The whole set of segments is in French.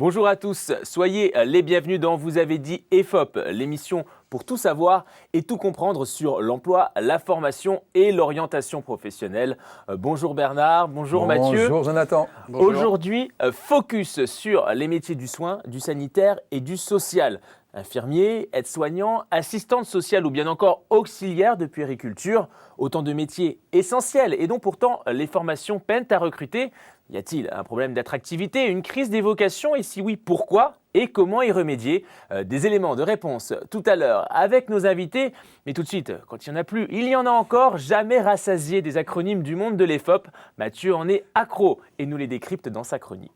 Bonjour à tous, soyez les bienvenus dans Vous avez dit EFOP, l'émission pour tout savoir et tout comprendre sur l'emploi, la formation et l'orientation professionnelle. Bonjour Bernard, bonjour Mathieu. Bonjour Jonathan. Bonjour. Aujourd'hui, focus sur les métiers du soin, du sanitaire et du social. Infirmiers, aides-soignants, assistantes sociales ou bien encore auxiliaires de puériculture, autant de métiers essentiels et dont pourtant les formations peinent à recruter. Y a-t-il un problème d'attractivité, une crise des vocations et si oui, pourquoi et comment y remédier? Des éléments de réponse tout à l'heure avec nos invités. Mais tout de suite, quand il n'y en a plus, il y en a encore, jamais rassasié des acronymes du monde de l'EFOP. Mathieu en est accro et nous les décrypte dans sa chronique.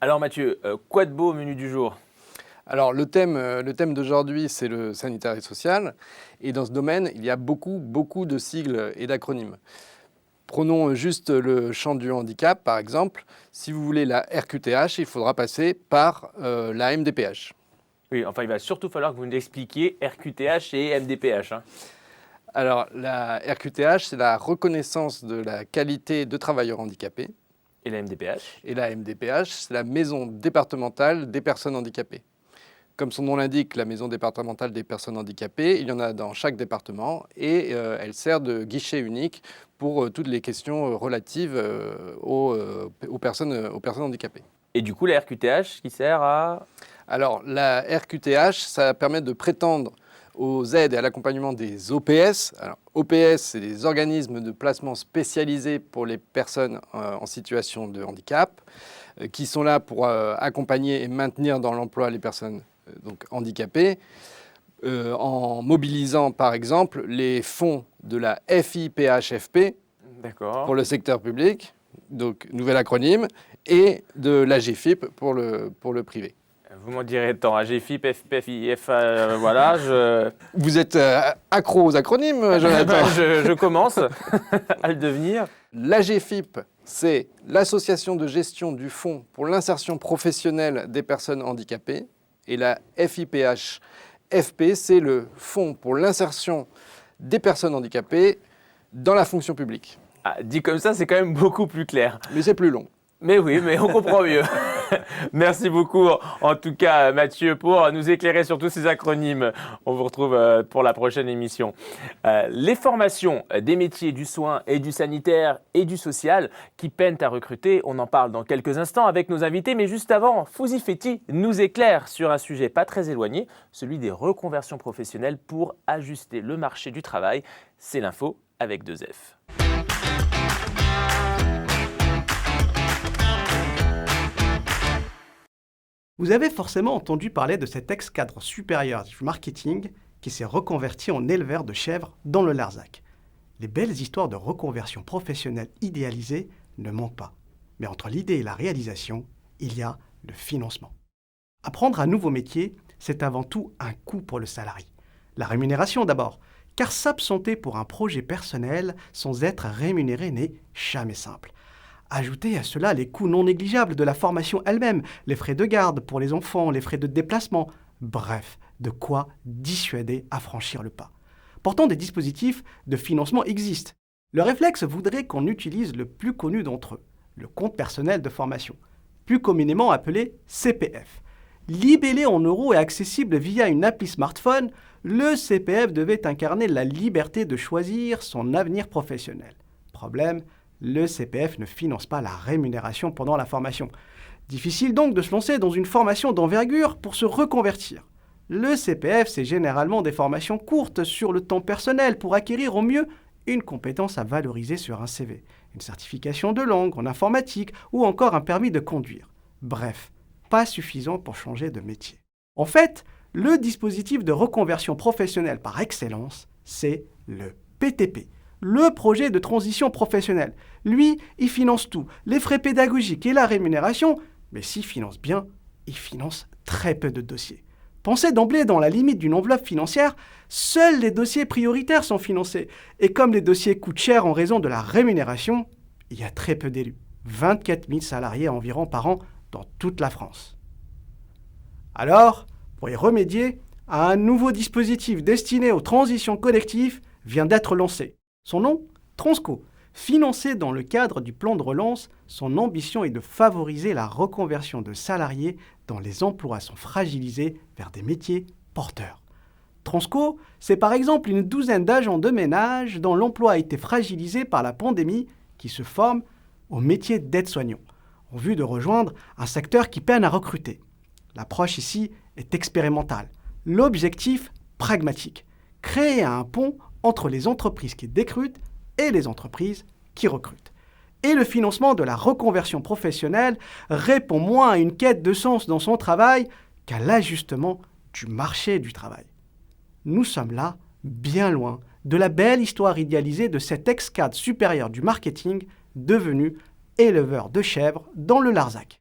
Alors Mathieu, quoi de beau au menu du jour? Alors le thème d'aujourd'hui, c'est le sanitaire et social. Et dans ce domaine, il y a beaucoup de sigles et d'acronymes. Prenons juste le champ du handicap, par exemple. Si vous voulez la RQTH, il faudra passer par la MDPH. Oui, enfin il va surtout falloir que vous nous expliquiez RQTH et MDPH. Alors la RQTH, c'est la reconnaissance de la qualité de travailleur handicapé. Et la MDPH? Et la MDPH, c'est la maison départementale des personnes handicapées. Comme son nom l'indique, la maison départementale des personnes handicapées, il y en a dans chaque département et elle sert de guichet unique pour toutes les questions relatives aux personnes handicapées. Et du coup, la RQTH qui sert à... Alors, la RQTH, ça permet de prétendre aux aides et à l'accompagnement des OPS. Alors, OPS, c'est des organismes de placement spécialisés pour les personnes en situation de handicap, qui sont là pour accompagner et maintenir dans l'emploi les personnes donc handicapées, en mobilisant par exemple les fonds de la FIPHFP pour le secteur public, donc nouvel acronyme, et de l'AGFIP pour le privé. Vous m'en direz tant, AGFIP, FPFIF, voilà. Vous êtes accro aux acronymes, Jonathan. Je commence à le devenir. L'AGFIP, c'est l'Association de gestion du Fonds pour l'insertion professionnelle des personnes handicapées. Et la FIPH-FP, c'est le Fonds pour l'insertion des personnes handicapées dans la fonction publique. Ah, dit comme ça, c'est quand même beaucoup plus clair. Mais c'est plus long. Mais oui, mais on comprend mieux. Merci beaucoup, en tout cas, Mathieu, pour nous éclairer sur tous ces acronymes. On vous retrouve pour la prochaine émission. Les formations des métiers du soin et du sanitaire et du social qui peinent à recruter, on en parle dans quelques instants avec nos invités. Mais juste avant, Fouzi Fetti nous éclaire sur un sujet pas très éloigné, celui des reconversions professionnelles pour ajuster le marché du travail. C'est l'info avec 2F. Vous avez forcément entendu parler de cet ex-cadre supérieur du marketing qui s'est reconverti en éleveur de chèvres dans le Larzac. Les belles histoires de reconversion professionnelle idéalisée ne manquent pas. Mais entre l'idée et la réalisation, il y a le financement. Apprendre un nouveau métier, c'est avant tout un coût pour le salarié. La rémunération d'abord, car s'absenter pour un projet personnel sans être rémunéré n'est jamais simple. Ajoutez à cela les coûts non négligeables de la formation elle-même, les frais de garde pour les enfants, les frais de déplacement. Bref, de quoi dissuader à franchir le pas. Pourtant, des dispositifs de financement existent. Le réflexe voudrait qu'on utilise le plus connu d'entre eux, le compte personnel de formation, plus communément appelé CPF. Libellé en euros et accessible via une appli smartphone, le CPF devait incarner la liberté de choisir son avenir professionnel. Problème, le CPF ne finance pas la rémunération pendant la formation. Difficile donc de se lancer dans une formation d'envergure pour se reconvertir. Le CPF, c'est généralement des formations courtes sur le temps personnel pour acquérir au mieux une compétence à valoriser sur un CV, une certification de langue, en informatique ou encore un permis de conduire. Bref, pas suffisant pour changer de métier. En fait, le dispositif de reconversion professionnelle par excellence, c'est le PTP. Le projet de transition professionnelle. Lui, il finance tout, les frais pédagogiques et la rémunération, mais s'il finance bien, il finance très peu de dossiers. Pensez d'emblée dans la limite d'une enveloppe financière, seuls les dossiers prioritaires sont financés. Et comme les dossiers coûtent cher en raison de la rémunération, il y a très peu d'élus. 24 000 salariés environ par an dans toute la France. Alors, pour y remédier, un nouveau dispositif destiné aux transitions collectives vient d'être lancé. Son nom ? Transco, financé dans le cadre du plan de relance, son ambition est de favoriser la reconversion de salariés dont les emplois sont fragilisés vers des métiers porteurs. Transco, c'est par exemple une douzaine d'agents de ménage dont l'emploi a été fragilisé par la pandémie qui se forment au métier d'aide-soignant, en vue de rejoindre un secteur qui peine à recruter. L'approche ici est expérimentale. L'objectif, pragmatique. Créer un pont entre les entreprises qui décrutent et les entreprises qui recrutent. Et le financement de la reconversion professionnelle répond moins à une quête de sens dans son travail qu'à l'ajustement du marché du travail. Nous sommes là, bien loin, de la belle histoire idéalisée de cet ex-cadre supérieur du marketing devenu éleveur de chèvres dans le Larzac.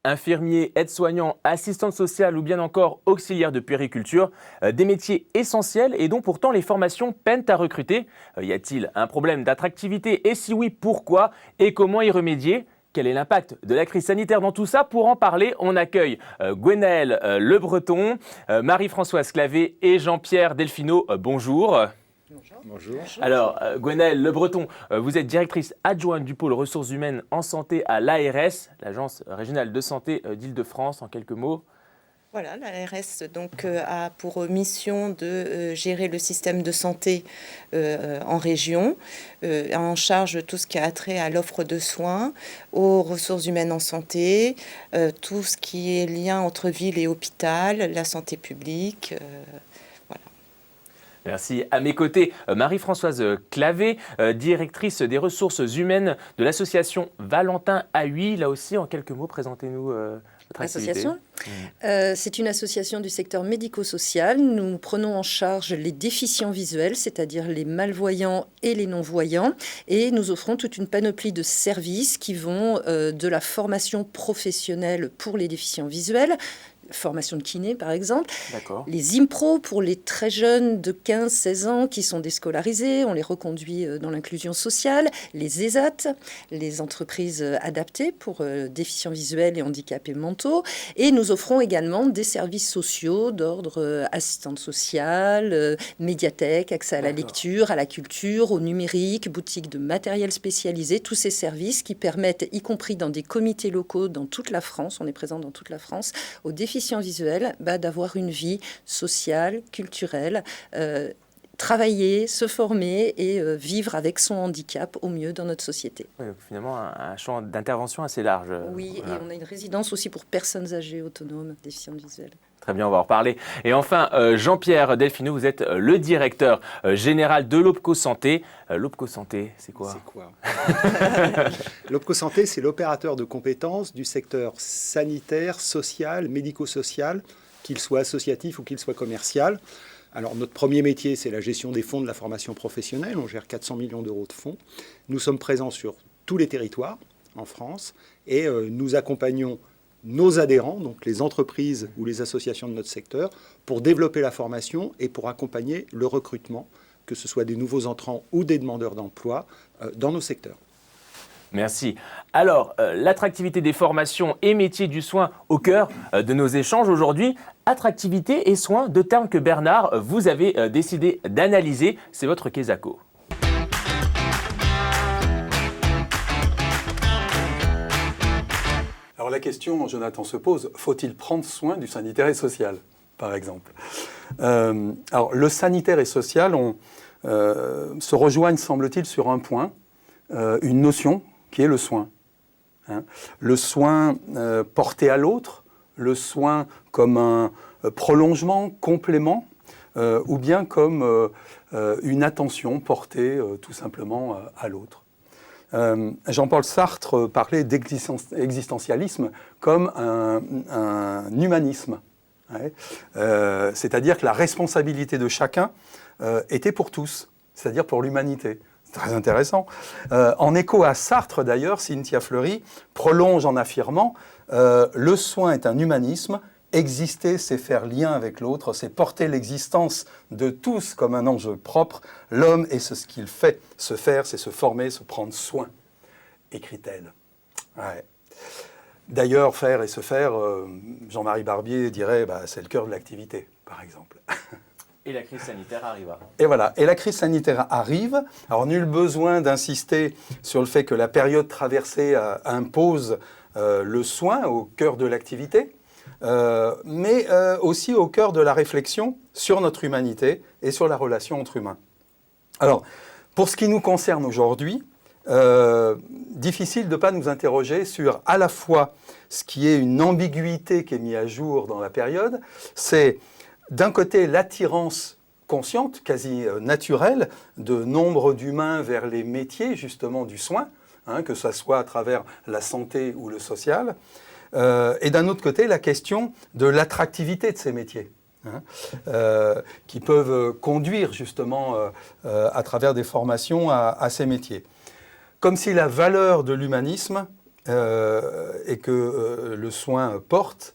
Infirmiers, aides-soignants, assistantes sociales ou bien encore auxiliaires de puériculture, des métiers essentiels et dont pourtant les formations peinent à recruter. Y a-t-il un problème d'attractivité et si oui, pourquoi et comment y remédier ? Quel est l'impact de la crise sanitaire dans tout ça? Pour en parler, on accueille Gwenaëlle Le Breton, Marie-Françoise Clavé et Jean-Pierre Delfino. Bonjour. Bonjour. Alors, Gwenaëlle Le Breton, vous êtes directrice adjointe du pôle ressources humaines en santé à l'ARS, l'Agence régionale de santé d'Île-de-France, en quelques mots. Voilà, l'ARS donc a pour mission de gérer le système de santé en région, en charge de tout ce qui a trait à l'offre de soins, aux ressources humaines en santé, tout ce qui est lien entre ville et hôpital, la santé publique. Voilà. Merci. À mes côtés, Marie-Françoise Clavé, directrice des ressources humaines de l'association Valentin Ahuy. Là aussi, en quelques mots, présentez-nous votre association. C'est une association du secteur médico-social. Nous prenons en charge les déficients visuels, c'est-à-dire les malvoyants et les non-voyants. Et nous offrons toute une panoplie de services qui vont de la formation professionnelle pour les déficients visuels, formation de kiné par exemple, les impros pour les très jeunes de 15-16 ans qui sont déscolarisés, on les reconduit dans l'inclusion sociale, les ESAT, les entreprises adaptées pour déficients visuels et handicapés mentaux, et nous offrons également des services sociaux d'ordre assistante sociale, médiathèque, accès à la lecture, à la culture, au numérique, boutique de matériel spécialisé, tous ces services qui permettent, y compris dans des comités locaux dans toute la France, on est présent dans toute la France, aux déficients visuels, d'avoir une vie sociale, culturelle, travailler, se former et vivre avec son handicap au mieux dans notre société. Oui, finalement, un champ d'intervention assez large. Oui, voilà. Et on a une résidence aussi pour personnes âgées autonomes, déficientes visuelles. Très bien, on va en reparler. Et enfin, Jean-Pierre Delfino, vous êtes le directeur général de l'OPCO Santé. L'OPCO Santé, c'est quoi? L'OPCO Santé, c'est l'opérateur de compétences du secteur sanitaire, social, médico-social, qu'il soit associatif ou qu'il soit commercial. Alors, notre premier métier, c'est la gestion des fonds de la formation professionnelle. On gère 400 millions d'euros de fonds. Nous sommes présents sur tous les territoires en France et nous accompagnons nos adhérents, donc les entreprises ou les associations de notre secteur, pour développer la formation et pour accompagner le recrutement, que ce soit des nouveaux entrants ou des demandeurs d'emploi dans nos secteurs. Merci. Alors, l'attractivité des formations et métiers du soin au cœur de nos échanges aujourd'hui. Attractivité et soins, deux termes que Bernard, vous avez décidé d'analyser. C'est votre Quesaco. Alors la question, Jonathan, se pose, faut-il prendre soin du sanitaire et social, par exemple? Alors le sanitaire et social se rejoignent, semble-t-il, sur un point, une notion qui est le soin. Le soin porté à l'autre, le soin comme un prolongement, complément, ou bien comme une attention portée tout simplement à l'autre. Jean-Paul Sartre parlait d'existentialisme comme un humanisme. C'est-à-dire que la responsabilité de chacun était pour tous, c'est-à-dire pour l'humanité. C'est très intéressant. En écho à Sartre, d'ailleurs, Cynthia Fleury prolonge en affirmant « Le soin est un humanisme, exister, c'est faire lien avec l'autre, c'est porter l'existence de tous comme un enjeu propre. L'homme est ce qu'il fait. Se faire, c'est se former, se prendre soin. » écrit-elle. Ouais. D'ailleurs, faire et se faire, Jean-Marie Barbier dirait, c'est le cœur de l'activité, par exemple. Et la crise sanitaire arriva. Et voilà, et la crise sanitaire arrive. Alors, nul besoin d'insister sur le fait que la période traversée impose le soin au cœur de l'activité, mais aussi au cœur de la réflexion sur notre humanité et sur la relation entre humains. Alors, pour ce qui nous concerne aujourd'hui, difficile de ne pas nous interroger sur à la fois ce qui est une ambiguïté qui est mise à jour dans la période, c'est d'un côté l'attirance consciente, quasi naturelle, de nombre d'humains vers les métiers justement du soin, que ce soit à travers la santé ou le social, et d'un autre côté la question de l'attractivité de ces métiers. Qui peuvent conduire justement à travers des formations à ces métiers. Comme si la valeur de l'humanisme et que le soin porte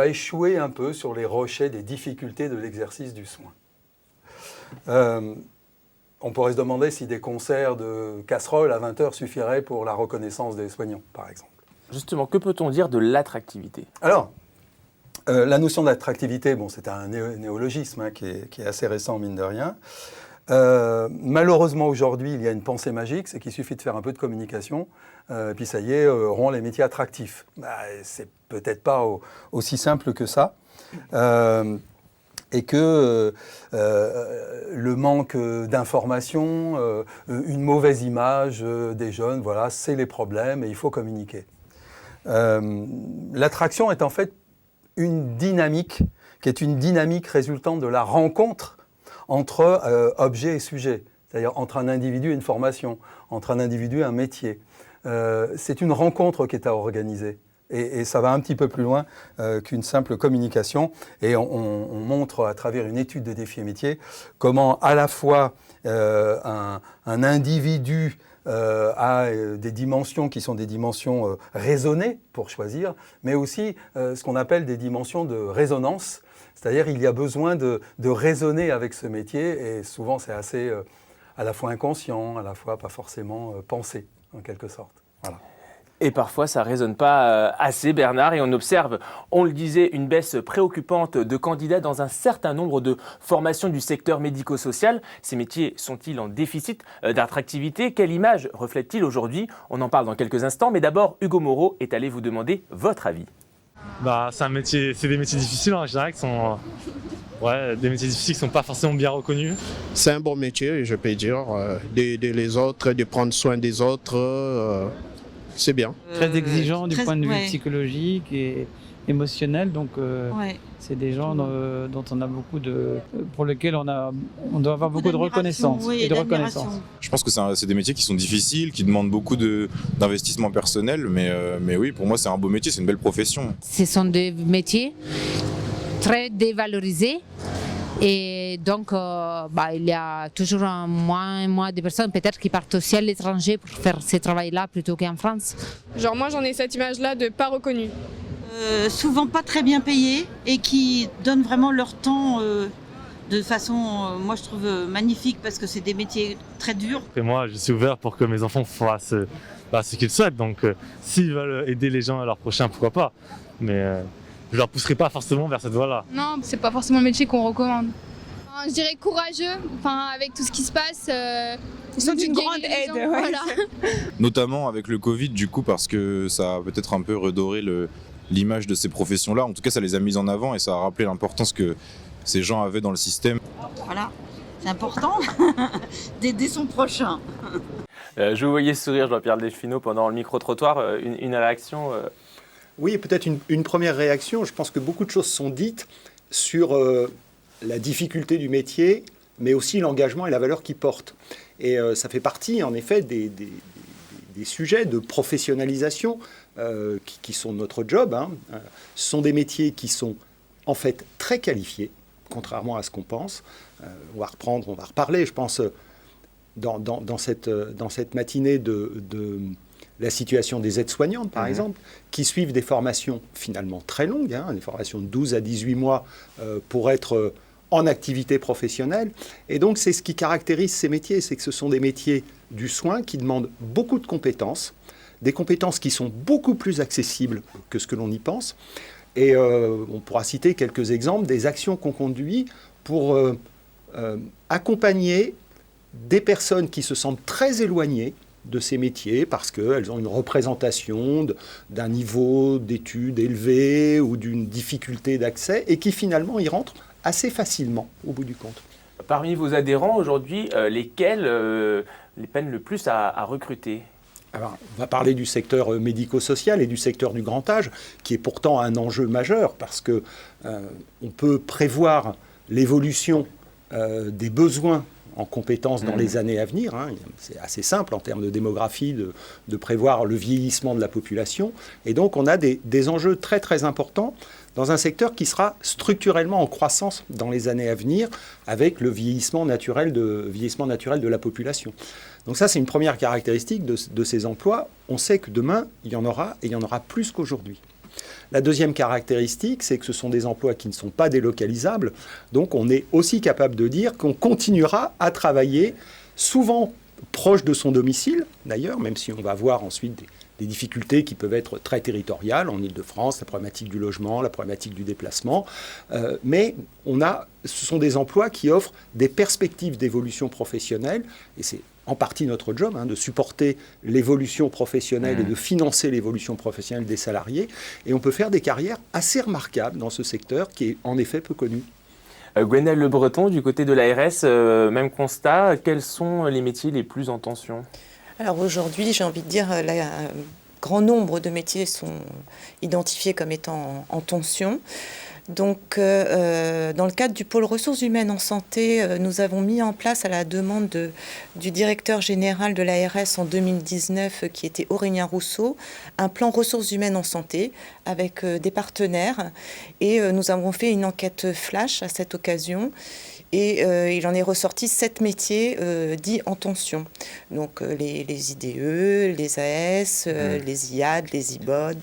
échouait un peu sur les rochers des difficultés de l'exercice du soin. On pourrait se demander si des concerts de casseroles à 20h suffiraient pour la reconnaissance des soignants, par exemple. Justement, que peut-on dire de l'attractivité ? Alors, la notion d'attractivité, c'est un néologisme qui est assez récent, mine de rien. Malheureusement, aujourd'hui, il y a une pensée magique, c'est qu'il suffit de faire un peu de communication, puis ça y est, rend les métiers attractifs. C'est peut-être pas aussi simple que ça. Et que le manque d'information, une mauvaise image des jeunes, voilà, c'est les problèmes et il faut communiquer. L'attraction est en fait une dynamique qui est une dynamique résultante de la rencontre entre objet et sujet, c'est-à-dire entre un individu et une formation, entre un individu et un métier. C'est une rencontre qui est à organiser. Et ça va un petit peu plus loin qu'une simple communication. Et on montre à travers une étude des défis et métiers comment à la fois un individu a des dimensions qui sont des dimensions raisonnées pour choisir, mais aussi ce qu'on appelle des dimensions de résonance. C'est-à-dire qu'il y a besoin de raisonner avec ce métier et souvent c'est assez à la fois inconscient, à la fois pas forcément pensé en quelque sorte. Voilà. Et parfois, ça ne résonne pas assez, Bernard, et on observe, on le disait, une baisse préoccupante de candidats dans un certain nombre de formations du secteur médico-social. Ces métiers sont-ils en déficit d'attractivité ? Quelle image reflètent-ils aujourd'hui ? On en parle dans quelques instants, mais d'abord, Hugo Moreau est allé vous demander votre avis. C'est des métiers difficiles en général qui sont... des métiers difficiles qui ne sont pas forcément bien reconnus. C'est un bon métier, je peux dire, d'aider les autres, de prendre soin des autres. C'est bien. Très exigeant du point de vue psychologique et émotionnel, donc c'est des gens dont on a beaucoup pour lesquels on doit avoir beaucoup de reconnaissance et de reconnaissance. Je pense que c'est des métiers qui sont difficiles, qui demandent beaucoup d'investissement personnel, mais oui, pour moi c'est un beau métier, c'est une belle profession. Ce sont des métiers très dévalorisés. Et donc, il y a toujours moins et moins de personnes peut-être qui partent aussi à l'étranger pour faire ce travail-là plutôt qu'en France. Genre moi j'en ai cette image-là de pas reconnus. Souvent pas très bien payés et qui donnent vraiment leur temps de façon, moi je trouve magnifique parce que c'est des métiers très durs. Et moi je suis ouvert pour que mes enfants fassent ce qu'ils souhaitent, donc s'ils veulent aider les gens à leur prochain, pourquoi pas. Mais je ne leur pousserai pas forcément vers cette voie-là. Non, c'est pas forcément le métier qu'on recommande. Je dirais courageux, avec tout ce qui se passe. Ils sont d'une grande aide. Ouais, voilà. Notamment avec le Covid, du coup, parce que ça a peut-être un peu redoré l'image de ces professions-là. En tout cas, ça les a mises en avant et ça a rappelé l'importance que ces gens avaient dans le système. Voilà, c'est important d'aider son prochain. Je vous voyais sourire, Jean-Pierre Delfino, pendant le micro-trottoir. Une réaction Oui, peut-être une première réaction. Je pense que beaucoup de choses sont dites sur la difficulté du métier, mais aussi l'engagement et la valeur qu'il porte. Et ça fait partie, en effet, des sujets de professionnalisation qui sont notre job. Ce sont des métiers qui sont, en fait, très qualifiés, contrairement à ce qu'on pense. On va reparler, je pense, dans cette matinée de la situation des aides-soignantes, par exemple, qui suivent des formations finalement très longues, des formations de 12 à 18 mois pour être en activité professionnelle. Et donc, c'est ce qui caractérise ces métiers, c'est que ce sont des métiers du soin qui demandent beaucoup de compétences, des compétences qui sont beaucoup plus accessibles que ce que l'on y pense. Et on pourra citer quelques exemples des actions qu'on conduit pour accompagner des personnes qui se sentent très éloignées de ces métiers parce qu'elles ont une représentation d'un niveau d'études élevé ou d'une difficulté d'accès et qui finalement y rentrent assez facilement au bout du compte. Parmi vos adhérents aujourd'hui, lesquels les peinent le plus à recruter ? Alors, on va parler du secteur médico-social et du secteur du grand âge, qui est pourtant un enjeu majeur parce que on peut prévoir l'évolution des besoins en compétences dans les années à venir. C'est assez simple en termes de démographie de prévoir le vieillissement de la population. Et donc, on a des enjeux très, très importants dans un secteur qui sera structurellement en croissance dans les années à venir avec le vieillissement naturel de la population. Donc ça, c'est une première caractéristique de ces emplois. On sait que demain, il y en aura et il y en aura plus qu'aujourd'hui. La deuxième caractéristique, c'est que ce sont des emplois qui ne sont pas délocalisables. Donc on est aussi capable de dire qu'on continuera à travailler souvent proche de son domicile, d'ailleurs, même si on va voir ensuite des difficultés qui peuvent être très territoriales, en Ile-de-France, la problématique du logement, la problématique du déplacement. Mais ce sont des emplois qui offrent des perspectives d'évolution professionnelle, et c'est en partie notre job, de supporter l'évolution professionnelle et de financer l'évolution professionnelle des salariés. Et on peut faire des carrières assez remarquables dans ce secteur qui est en effet peu connu. Gwenaëlle Le Breton, du côté de l'ARS, même constat, quels sont les métiers les plus en tension ? Alors aujourd'hui, j'ai envie de dire, un grand nombre de métiers sont identifiés comme étant en tension. Donc, dans le cadre du pôle ressources humaines en santé, nous avons mis en place à la demande du directeur général de l'ARS en 2019, qui était Aurélien Rousseau, un plan ressources humaines en santé avec des partenaires. Et nous avons fait une enquête flash à cette occasion. Et il en est ressorti 7 métiers dits en tension. Donc les IDE, les AS, les IAD, les IBOD,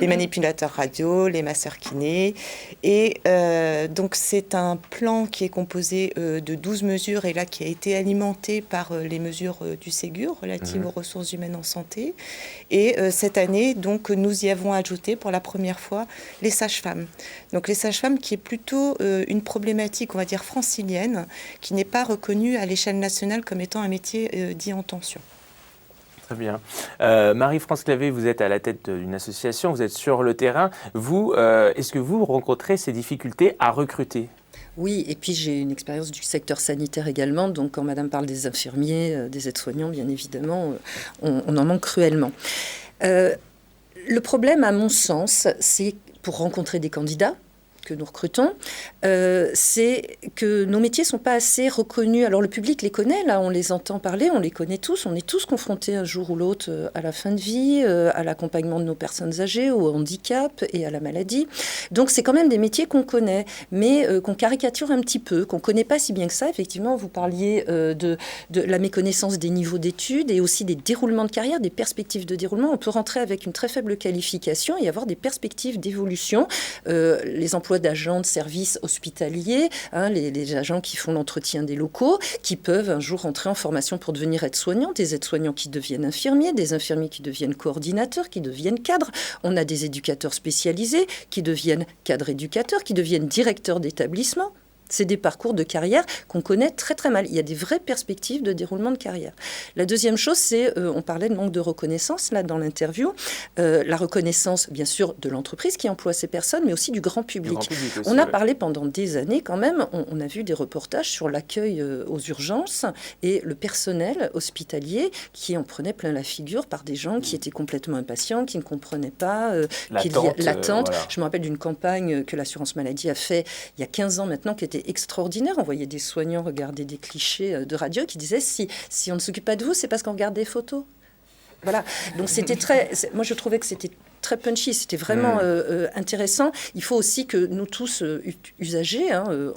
les manipulateurs radio, les masseurs kinés. Et donc c'est un plan qui est composé de 12 mesures et là qui a été alimenté par les mesures du Ségur relatives aux ressources humaines en santé. Et cette année, donc, nous y avons ajouté pour la première fois les sages-femmes. Donc les sages-femmes qui est plutôt une problématique, on va dire, francilienne, qui n'est pas reconnue à l'échelle nationale comme étant un métier dit en tension. Très bien. Marie-France Clavé, vous êtes à la tête d'une association, vous êtes sur le terrain. Vous, est-ce que vous rencontrez ces difficultés à recruter ? Oui, et puis j'ai une expérience du secteur sanitaire également, donc quand madame parle des infirmiers, des aides-soignants, bien évidemment, on en manque cruellement. Le problème, à mon sens, c'est pour rencontrer des candidats que nous recrutons, c'est que nos métiers ne sont pas assez reconnus. Alors le public les connaît, là on les entend parler, on les connaît tous, on est tous confrontés un jour ou l'autre à la fin de vie, à l'accompagnement de nos personnes âgées, au handicap et à la maladie. Donc c'est quand même des métiers qu'on connaît, mais qu'on caricature un petit peu, qu'on ne connaît pas si bien que ça. Effectivement, vous parliez de la méconnaissance des niveaux d'études et aussi des déroulements de carrière, des perspectives de déroulement. On peut rentrer avec une très faible qualification et avoir des perspectives d'évolution. Les emplois d'agents de services hospitaliers, les agents qui font l'entretien des locaux, qui peuvent un jour entrer en formation pour devenir aides-soignants, des aides-soignants qui deviennent infirmiers, des infirmiers qui deviennent coordinateurs, qui deviennent cadres. On a des éducateurs spécialisés qui deviennent cadres-éducateurs, qui deviennent directeurs d'établissement. C'est des parcours de carrière qu'on connaît très très mal. Il y a des vraies perspectives de déroulement de carrière. La deuxième chose, c'est, on parlait de manque de reconnaissance là dans l'interview, la reconnaissance bien sûr de l'entreprise qui emploie ces personnes, mais aussi du grand public. Aussi, on a parlé pendant des années quand même, on a vu des reportages sur l'accueil aux urgences et le personnel hospitalier qui en prenait plein la figure par des gens qui étaient complètement impatients, qui ne comprenaient pas l'attente. Voilà. Je me rappelle d'une campagne que l'assurance maladie a fait il y a 15 ans maintenant qui était extraordinaire. On voyait des soignants regarder des clichés de radio qui disaient si on ne s'occupe pas de vous, c'est parce qu'on regarde des photos. Voilà. Donc c'était moi je trouvais que c'était très punchy. C'était vraiment intéressant. Il faut aussi que nous tous, usagers,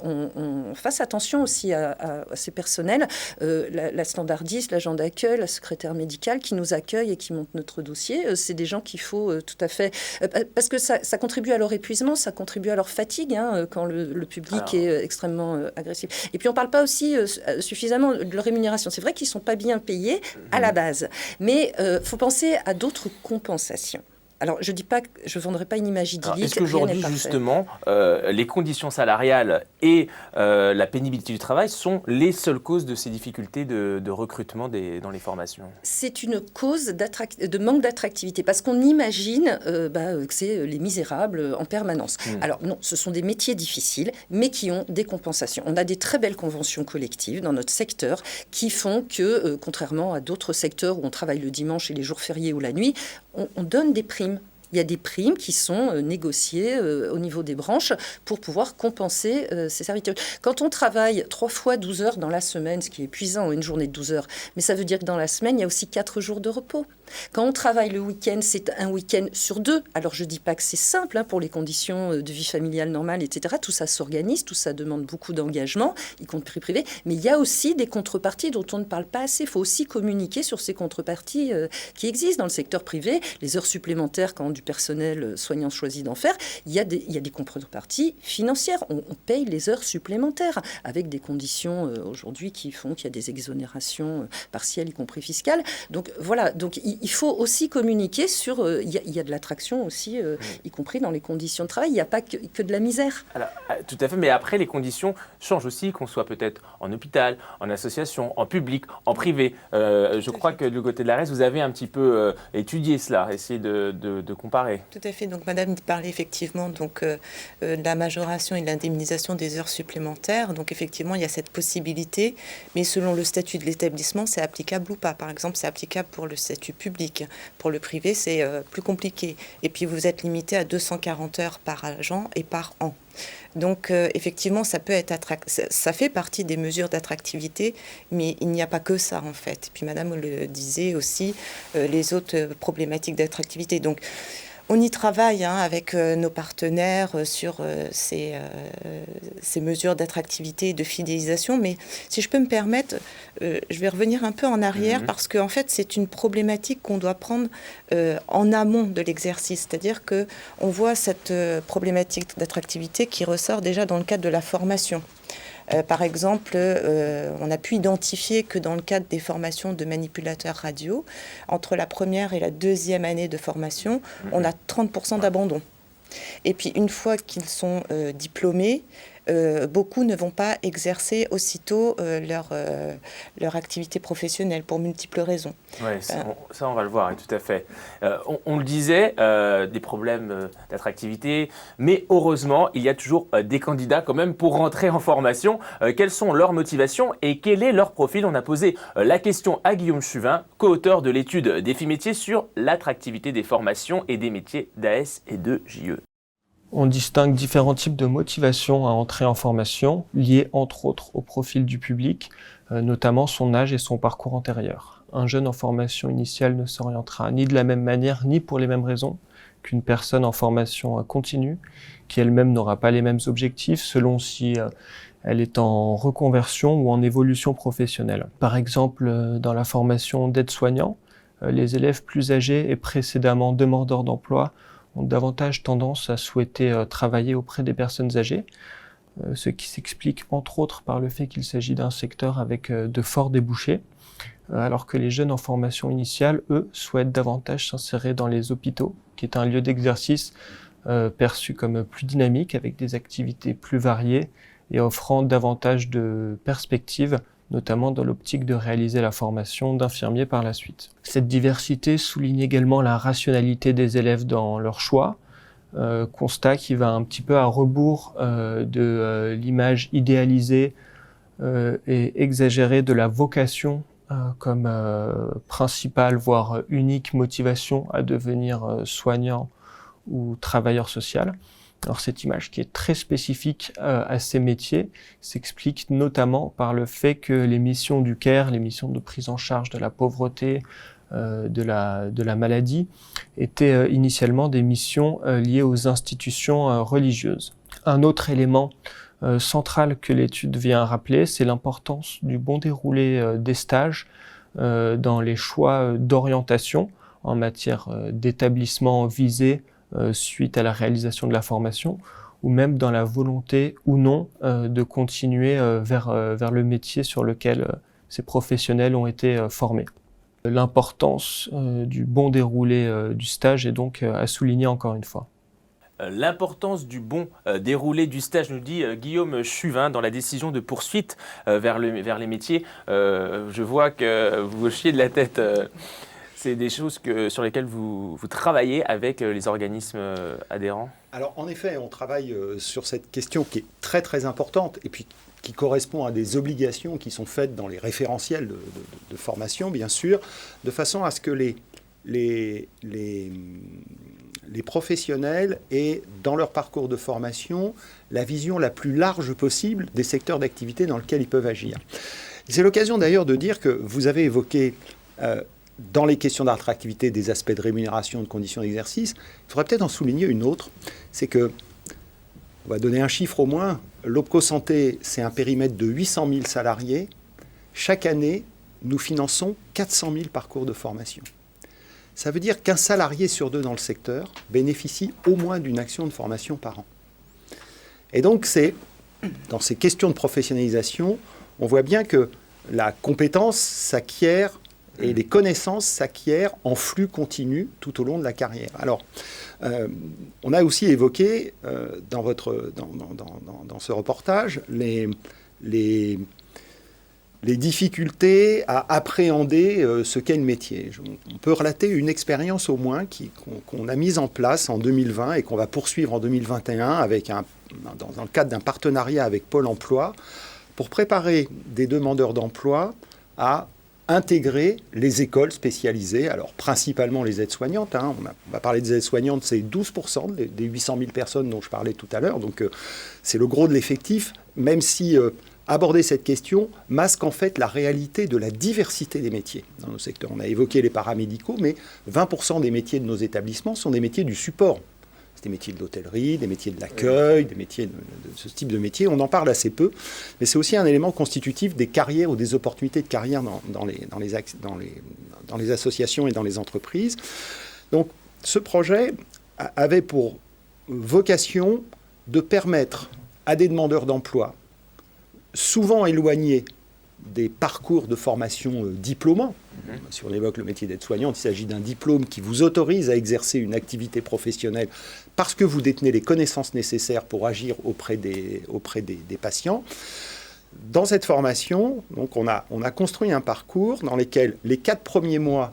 on fasse attention aussi à ces personnels. La standardiste, l'agent d'accueil, la secrétaire médicale qui nous accueille et qui monte notre dossier, c'est des gens qu'il faut tout à fait... parce que ça contribue à leur épuisement, ça contribue à leur fatigue quand le public est extrêmement agressif. Et puis on ne parle pas aussi suffisamment de leur rémunération. C'est vrai qu'ils ne sont pas bien payés à la base, mais il faut penser à d'autres compensations. Alors, je ne vendrai pas une image idyllique. Est-ce qu'aujourd'hui, justement, les conditions salariales et la pénibilité du travail sont les seules causes de ces difficultés de recrutement dans les formations ? C'est une cause de manque d'attractivité, parce qu'on imagine que c'est les misérables en permanence. Alors non, ce sont des métiers difficiles, mais qui ont des compensations. On a des très belles conventions collectives dans notre secteur qui font que, contrairement à d'autres secteurs où on travaille le dimanche et les jours fériés ou la nuit, on donne des primes. Il y a des primes qui sont négociées au niveau des branches pour pouvoir compenser ces servitudes. Quand on travaille 3 fois 12 heures dans la semaine, ce qui est épuisant, une journée de 12 heures, mais ça veut dire que dans la semaine, il y a aussi 4 jours de repos. Quand on travaille le week-end, c'est un week-end sur 2. Alors, je ne dis pas que c'est simple pour les conditions de vie familiale normale, etc. Tout ça s'organise, tout ça demande beaucoup d'engagement, y compris privé. Mais il y a aussi des contreparties dont on ne parle pas assez. Il faut aussi communiquer sur ces contreparties qui existent dans le secteur privé. Les heures supplémentaires, quand du personnel soignant choisit d'en faire, il y a des contreparties financières. On paye les heures supplémentaires avec des conditions aujourd'hui qui font qu'il y a des exonérations partielles, y compris fiscales. Donc, voilà. Donc, il faut aussi communiquer sur... Il y a de l'attraction aussi, y compris dans les conditions de travail. Il n'y a pas que de la misère. Alors, tout à fait, mais après, les conditions changent aussi, qu'on soit peut-être en hôpital, en association, en public, en privé. Je crois que du côté de l'ARES, vous avez un petit peu étudié cela, essayé de comparer. Tout à fait. Donc, Madame parlait effectivement de la majoration et de l'indemnisation des heures supplémentaires. Donc, effectivement, il y a cette possibilité, mais selon le statut de l'établissement, c'est applicable ou pas. Par exemple, c'est applicable pour le statut public. Pour le privé, c'est plus compliqué. Et puis, vous êtes limité à 240 heures par agent et par an. Donc, effectivement, ça peut être ça fait partie des mesures d'attractivité, mais il n'y a pas que ça, en fait. Et puis, Madame le disait aussi, les autres problématiques d'attractivité. Donc, on y travaille avec nos partenaires sur ces mesures d'attractivité et de fidélisation. Mais si je peux me permettre, je vais revenir un peu en arrière parce qu'en fait, c'est une problématique qu'on doit prendre en amont de l'exercice. C'est-à-dire qu'on voit cette problématique d'attractivité qui ressort déjà dans le cadre de la formation. Par exemple, on a pu identifier que dans le cadre des formations de manipulateurs radio, entre la première et la deuxième année de formation, on a 30% d'abandon. Et puis, une fois qu'ils sont diplômés, beaucoup ne vont pas exercer aussitôt leur activité professionnelle pour multiples raisons. Oui, ça on va le voir, tout à fait. On le disait, des problèmes d'attractivité, mais heureusement, il y a toujours des candidats quand même pour rentrer en formation. Quelles sont leurs motivations et quel est leur profil ? On a posé la question à Guillaume Chuvin, co-auteur de l'étude Défi Métiers sur l'attractivité des formations et des métiers d'AS et de JE. On distingue différents types de motivations à entrer en formation, liées entre autres au profil du public, notamment son âge et son parcours antérieur. Un jeune en formation initiale ne s'orientera ni de la même manière, ni pour les mêmes raisons qu'une personne en formation continue, qui elle-même n'aura pas les mêmes objectifs selon si elle est en reconversion ou en évolution professionnelle. Par exemple, dans la formation d'aide-soignant, les élèves plus âgés et précédemment demandeurs d'emploi ont davantage tendance à souhaiter travailler auprès des personnes âgées, ce qui s'explique entre autres par le fait qu'il s'agit d'un secteur avec de forts débouchés, alors que les jeunes en formation initiale, eux, souhaitent davantage s'insérer dans les hôpitaux, qui est un lieu d'exercice perçu comme plus dynamique, avec des activités plus variées et offrant davantage de perspectives, notamment dans l'optique de réaliser la formation d'infirmier par la suite. Cette diversité souligne également la rationalité des élèves dans leur choix, constat qui va un petit peu à rebours de l'image idéalisée et exagérée de la vocation comme principale, voire unique motivation à devenir soignant ou travailleur social. Alors cette image qui est très spécifique à ces métiers s'explique notamment par le fait que les missions du CARE, les missions de prise en charge de la pauvreté, de la maladie étaient initialement des missions liées aux institutions religieuses. Un autre élément central que l'étude vient rappeler, c'est l'importance du bon déroulé des stages dans les choix d'orientation en matière d'établissement visé suite à la réalisation de la formation, ou même dans la volonté ou non de continuer vers le métier sur lequel ces professionnels ont été formés. L'importance du bon déroulé du stage est donc à souligner encore une fois. L'importance du bon déroulé du stage, nous dit Guillaume Chuvin dans la décision de poursuite vers les métiers. Je vois que vous hochiez de la tête. C'est des choses sur lesquelles vous travaillez avec les organismes adhérents? Alors en effet, on travaille sur cette question qui est très très importante et puis qui correspond à des obligations qui sont faites dans les référentiels de formation, bien sûr, de façon à ce que les professionnels aient, dans leur parcours de formation, la vision la plus large possible des secteurs d'activité dans lesquels ils peuvent agir. C'est l'occasion d'ailleurs de dire que vous avez évoqué dans les questions d'attractivité des aspects de rémunération, de conditions d'exercice. Il faudrait peut-être en souligner une autre, c'est que, on va donner un chiffre au moins, l'Opco Santé, c'est un périmètre de 800 000 salariés. Chaque année, nous finançons 400 000 parcours de formation. Ça veut dire qu'un salarié sur 2 dans le secteur bénéficie au moins d'une action de formation par an. Et donc, c'est dans ces questions de professionnalisation, on voit bien que la compétence s'acquiert et les connaissances s'acquièrent en flux continu tout au long de la carrière. Alors, on a aussi évoqué dans ce reportage les difficultés à appréhender ce qu'est le métier. On peut relater une expérience au moins qu'on a mise en place en 2020 et qu'on va poursuivre en 2021 dans le cadre d'un partenariat avec Pôle emploi pour préparer des demandeurs d'emploi à intégrer les écoles spécialisées, alors principalement les aides-soignantes. On va parler des aides-soignantes, c'est 12% des 800 000 personnes dont je parlais tout à l'heure, donc c'est le gros de l'effectif, même si aborder cette question masque en fait la réalité de la diversité des métiers dans nos secteurs. On a évoqué les paramédicaux, mais 20% des métiers de nos établissements sont des métiers du support. C'est des métiers de l'hôtellerie, des métiers de l'accueil, des métiers de ce type de métier. On en parle assez peu, mais c'est aussi un élément constitutif des carrières ou des opportunités de carrière dans les associations et dans les entreprises. Donc, ce projet avait pour vocation de permettre à des demandeurs d'emploi, souvent éloignés des parcours de formation diplômants. Si on évoque le métier d'aide-soignante, il s'agit d'un diplôme qui vous autorise à exercer une activité professionnelle parce que vous détenez les connaissances nécessaires pour agir auprès des patients. Dans cette formation, donc on a construit un parcours dans lequel les 4 premiers mois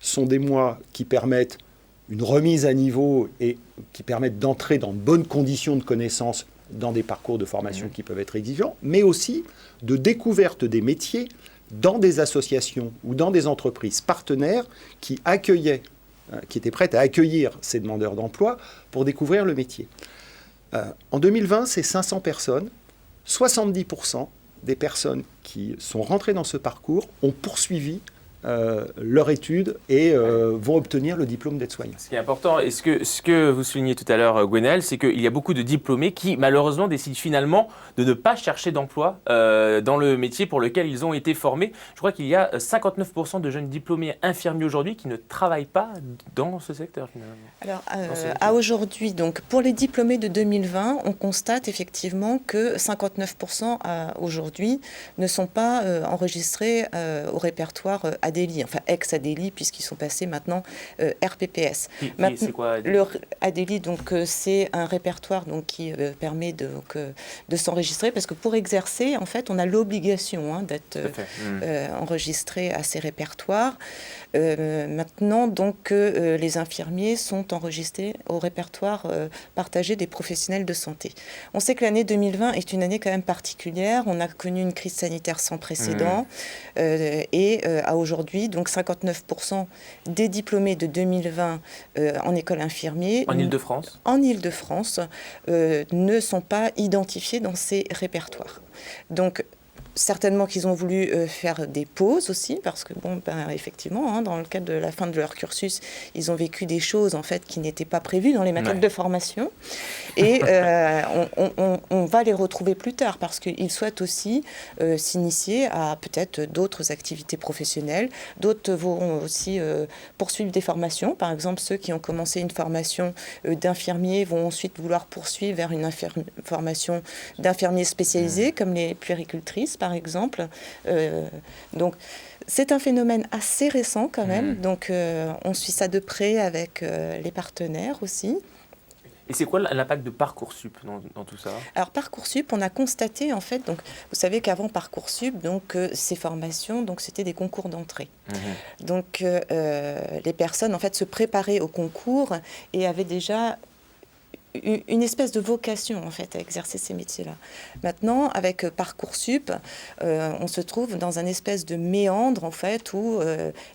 sont des mois qui permettent une remise à niveau et qui permettent d'entrer dans de bonnes conditions de connaissances dans des parcours de formation qui peuvent être exigeants, mais aussi de découverte des métiers dans des associations ou dans des entreprises partenaires qui étaient prêtes à accueillir ces demandeurs d'emploi pour découvrir le métier. En 2020, c'est 500 personnes. 70% des personnes qui sont rentrées dans ce parcours ont poursuivi leur étude et vont obtenir le diplôme d'aide-soignant. Ce qui est important, et ce que vous soulignez tout à l'heure, Gwenaëlle, c'est qu'il y a beaucoup de diplômés qui, malheureusement, décident finalement de ne pas chercher d'emploi dans le métier pour lequel ils ont été formés. Je crois qu'il y a 59% de jeunes diplômés infirmiers aujourd'hui qui ne travaillent pas dans ce secteur, finalement. Alors, à aujourd'hui, donc, pour les diplômés de 2020, on constate effectivement que 59% aujourd'hui ne sont pas enregistrés au répertoire ADELI, enfin ex-ADELI, puisqu'ils sont passés maintenant RPPS. C'est quoi ADELI ? Le ADELI, donc, c'est un répertoire donc, qui permet de s'enregistrer, parce que pour exercer, en fait, on a l'obligation d'être enregistré à ces répertoires. Maintenant, donc, les infirmiers sont enregistrés au répertoire partagé des professionnels de santé. On sait que l'année 2020 est une année quand même particulière. On a connu une crise sanitaire sans précédent et à aujourd'hui, donc 59% des diplômés de 2020 en école infirmier en Île-de-France ne sont pas identifiés dans ces répertoires. Donc, certainement qu'ils ont voulu faire des pauses aussi, parce que, effectivement, dans le cadre de la fin de leur cursus, ils ont vécu des choses, en fait, qui n'étaient pas prévues dans les maquettes de formation. Et on va les retrouver plus tard, parce qu'ils souhaitent aussi s'initier à peut-être d'autres activités professionnelles. D'autres vont aussi poursuivre des formations. Par exemple, ceux qui ont commencé une formation d'infirmier vont ensuite vouloir poursuivre vers une formation d'infirmiers spécialisés, comme les puéricultrices, par exemple. Donc, c'est un phénomène assez récent quand même. Donc, on suit ça de près avec les partenaires aussi. Et c'est quoi l'impact de Parcoursup dans tout ça? Alors Parcoursup, on a constaté en fait, donc vous savez qu'avant Parcoursup, donc ces formations, donc c'était des concours d'entrée. Donc les personnes en fait se préparaient au concours et avaient déjà une espèce de vocation en fait à exercer ces métiers-là. Maintenant, avec Parcoursup, on se trouve dans un espèce de méandre en fait où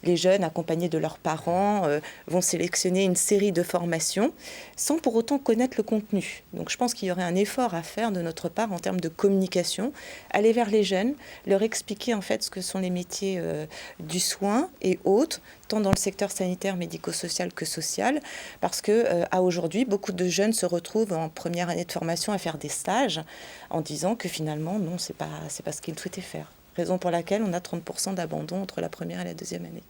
les jeunes, accompagnés de leurs parents, vont sélectionner une série de formations sans pour autant connaître le contenu. Donc, je pense qu'il y aurait un effort à faire de notre part en termes de communication, aller vers les jeunes, leur expliquer en fait ce que sont les métiers du soin et autres, tant dans le secteur sanitaire, médico-social que social, parce que à aujourd'hui, beaucoup de jeunes se retrouvent en première année de formation à faire des stages en disant que finalement, non, c'est pas ce qu'ils souhaitaient faire. Raison pour laquelle on a 30% d'abandon entre la première et la deuxième année.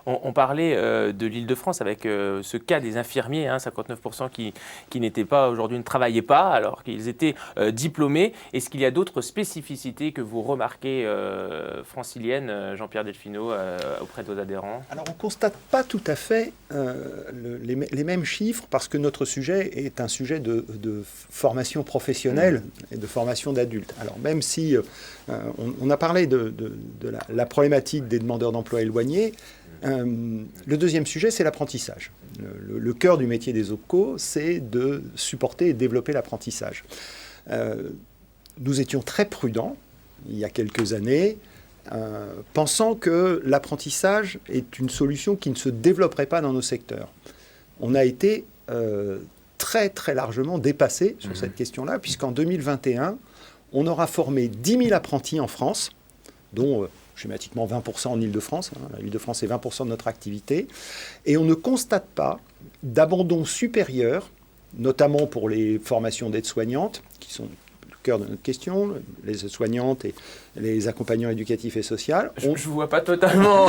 On parlait de l'Île-de-France avec ce cas des infirmiers, 59% qui n'étaient pas aujourd'hui, ne travaillaient pas alors qu'ils étaient diplômés. Est-ce qu'il y a d'autres spécificités que vous remarquez franciliennes, Jean-Pierre Delfino, auprès de vos adhérents? Alors on ne constate pas tout à fait les mêmes chiffres parce que notre sujet est un sujet de formation professionnelle et de formation d'adultes. Alors même si on a parlé de la problématique des demandeurs d'emploi éloignés, le deuxième sujet, c'est l'apprentissage. Le cœur du métier des OPCO, c'est de supporter et développer l'apprentissage. Nous étions très prudents, il y a quelques années, pensant que l'apprentissage est une solution qui ne se développerait pas dans nos secteurs. On a été très, très largement dépassé sur cette question-là, puisqu'en 2021, on aura formé 10 000 apprentis en France, dont schématiquement 20% en Île-de-France. L'Île-de-France est 20% de notre activité. Et on ne constate pas d'abandon supérieur, notamment pour les formations d'aides-soignantes, qui sont le cœur de notre question, les aides-soignantes et les accompagnants éducatifs et sociaux. Je ne vois pas totalement.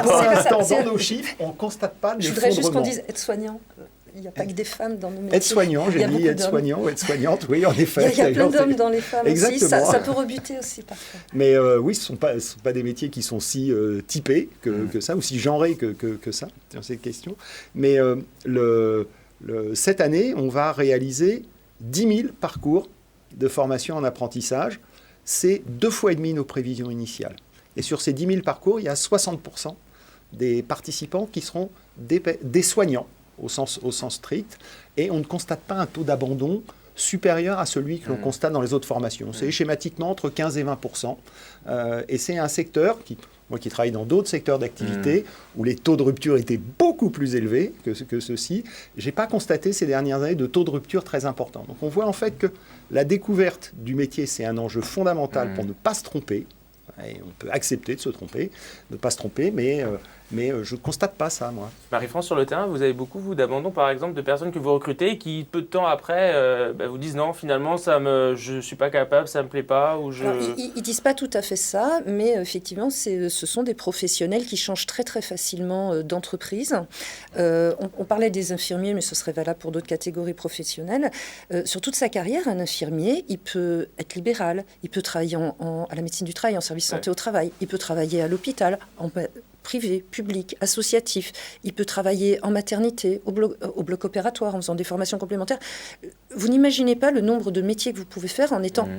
Pour l'instant, dans nos chiffres, on ne constate pas d'effondrement. Je voudrais juste qu'on dise aides-soignants. Il n'y a pas que des femmes dans nos métiers. Aides-soignants, j'ai dit aides-soignants, aides-soignantes, oui, en effet. Il y a plein d'hommes dans les femmes Exactement. aussi, ça peut rebuter aussi parfois. Mais oui, ce ne sont pas des métiers qui sont si typés que ça, ou si genrés que ça, sur cette question. Mais cette année, on va réaliser 10 000 parcours de formation en apprentissage. C'est 2,5 fois nos prévisions initiales. Et sur ces 10 000 parcours, il y a 60% des participants qui seront des soignants, au sens strict, et on ne constate pas un taux d'abandon supérieur à celui que l'on constate dans les autres formations. C'est schématiquement entre 15 et 20%. Et c'est un secteur, moi qui travaille dans d'autres secteurs d'activité, où les taux de rupture étaient beaucoup plus élevés que ceux-ci, je n'ai pas constaté ces dernières années de taux de rupture très importants. Donc on voit en fait que la découverte du métier, c'est un enjeu fondamental pour ne pas se tromper. Et on peut accepter de se tromper, de ne pas se tromper, mais je ne constate pas ça, moi. Marie-France, sur le terrain, vous avez beaucoup, vous, d'abandon, par exemple, de personnes que vous recrutez et qui, peu de temps après, vous disent non, finalement, je ne suis pas capable, ça ne me plaît pas. Ou je... Alors, ils ne disent pas tout à fait ça, mais effectivement, ce sont des professionnels qui changent très, très facilement d'entreprise. On parlait des infirmiers, mais ce serait valable pour d'autres catégories professionnelles. Sur toute sa carrière, un infirmier, il peut être libéral, il peut travailler à la médecine du travail, en service santé au travail, il peut travailler à l'hôpital, en privé, public, associatif. Il peut travailler en maternité, au bloc opératoire, en faisant des formations complémentaires. Vous n'imaginez pas le nombre de métiers que vous pouvez faire en étant